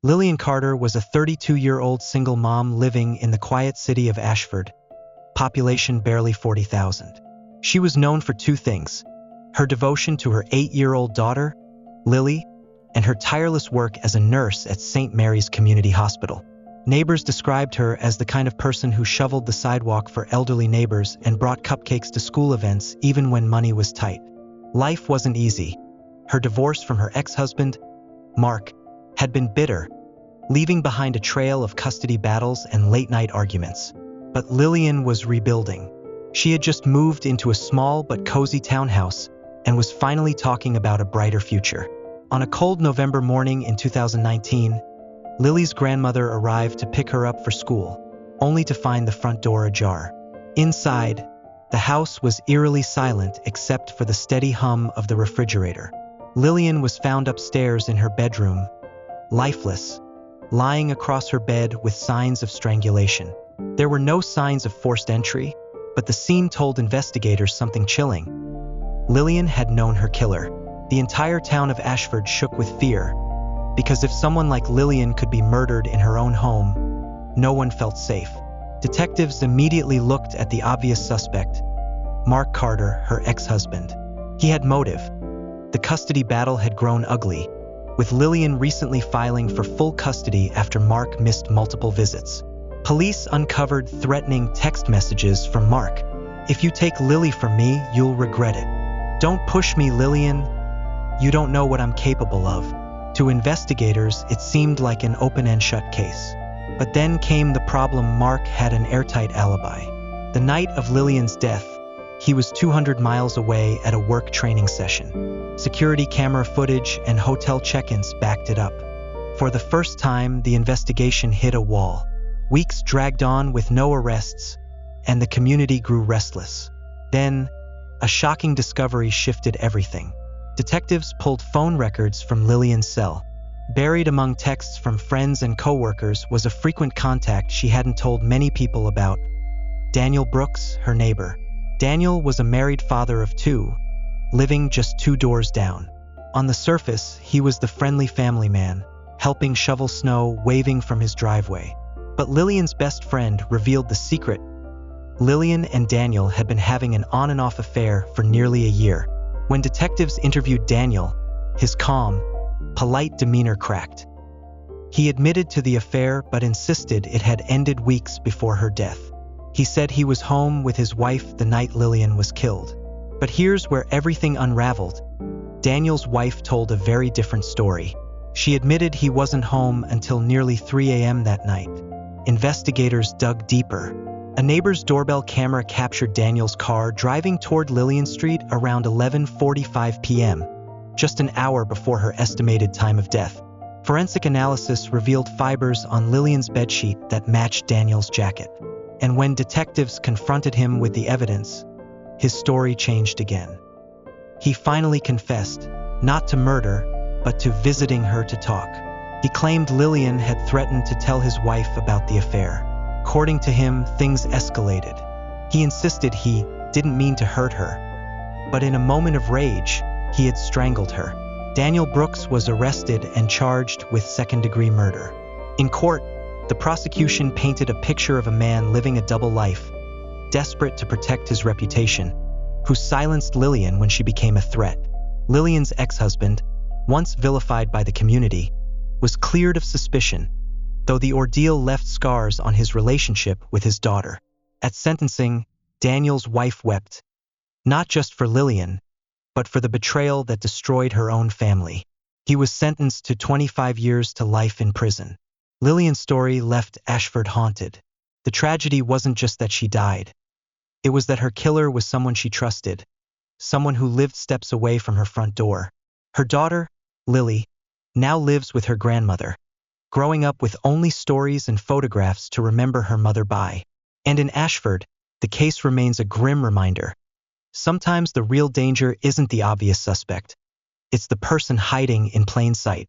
Lilian Carter was a 32-year-old single mom living in the quiet city of Ashford, population barely 40,000. She was known for two things: her devotion to her 8-year-old daughter, Lily, and her tireless work as a nurse at St. Mary's Community Hospital. Neighbors described her as the kind of person who shoveled the sidewalk for elderly neighbors and brought cupcakes to school events even when money was tight. Life wasn't easy. Her divorce from her ex-husband, Mark, had been bitter, leaving behind a trail of custody battles and late-night arguments. But Lilian was rebuilding. She had just moved into a small but cozy townhouse and was finally talking about a brighter future. On a cold November morning in 2019, Lily's grandmother arrived to pick her up for school, only to find the front door ajar. Inside, the house was eerily silent except for the steady hum of the refrigerator. Lilian was found upstairs in her bedroom, lifeless, lying across her bed with signs of strangulation. There were no signs of forced entry, but the scene told investigators something chilling. Lilian had known her killer. The entire town of Ashford shook with fear, because if someone like Lilian could be murdered in her own home, no one felt safe. Detectives immediately looked at the obvious suspect, Mark Carter, her ex-husband. He had motive. The custody battle had grown ugly, with Lilian recently filing for full custody after Mark missed multiple visits. Police uncovered threatening text messages from Mark. "If you take Lily from me, you'll regret it. Don't push me, Lilian. You don't know what I'm capable of." To investigators, it seemed like an open and shut case. But then came the problem: Mark had an airtight alibi. The night of Lilian's death, he was 200 miles away at a work training session. Security camera footage and hotel check-ins backed it up. For the first time, the investigation hit a wall. Weeks dragged on with no arrests, and the community grew restless. Then, a shocking discovery shifted everything. Detectives pulled phone records from Lilian's cell. Buried among texts from friends and co-workers was a frequent contact she hadn't told many people about: Daniel Brooks, her neighbor. Daniel was a married father of 2, living just 2 doors down. On the surface, he was the friendly family man, helping shovel snow, waving from his driveway. But Lilian's best friend revealed the secret. Lilian and Daniel had been having an on-and-off affair for nearly a year. When detectives interviewed Daniel, his calm, polite demeanor cracked. He admitted to the affair but insisted it had ended weeks before her death. He said he was home with his wife the night Lilian was killed. But here's where everything unraveled. Daniel's wife told a very different story. She admitted he wasn't home until nearly 3 a.m. that night. Investigators dug deeper. A neighbor's doorbell camera captured Daniel's car driving toward Lilian Street around 11:45 p.m., just an hour before her estimated time of death. Forensic analysis revealed fibers on Lilian's bedsheet that matched Daniel's jacket. And when detectives confronted him with the evidence, his story changed again. He finally confessed, not to murder, but to visiting her to talk. He claimed Lilian had threatened to tell his wife about the affair. According to him, things escalated. He insisted he didn't mean to hurt her, but in a moment of rage, he had strangled her. Daniel Brooks was arrested and charged with second-degree murder. In court, the prosecution painted a picture of a man living a double life, desperate to protect his reputation, who silenced Lilian when she became a threat. Lilian's ex-husband, once vilified by the community, was cleared of suspicion, though the ordeal left scars on his relationship with his daughter. At sentencing, Daniel's wife wept, not just for Lilian, but for the betrayal that destroyed her own family. He was sentenced to 25 years to life in prison. Lilian's story left Ashford haunted. The tragedy wasn't just that she died. It was that her killer was someone she trusted, someone who lived steps away from her front door. Her daughter, Lily, now lives with her grandmother, growing up with only stories and photographs to remember her mother by. And in Ashford, the case remains a grim reminder. Sometimes the real danger isn't the obvious suspect. It's the person hiding in plain sight.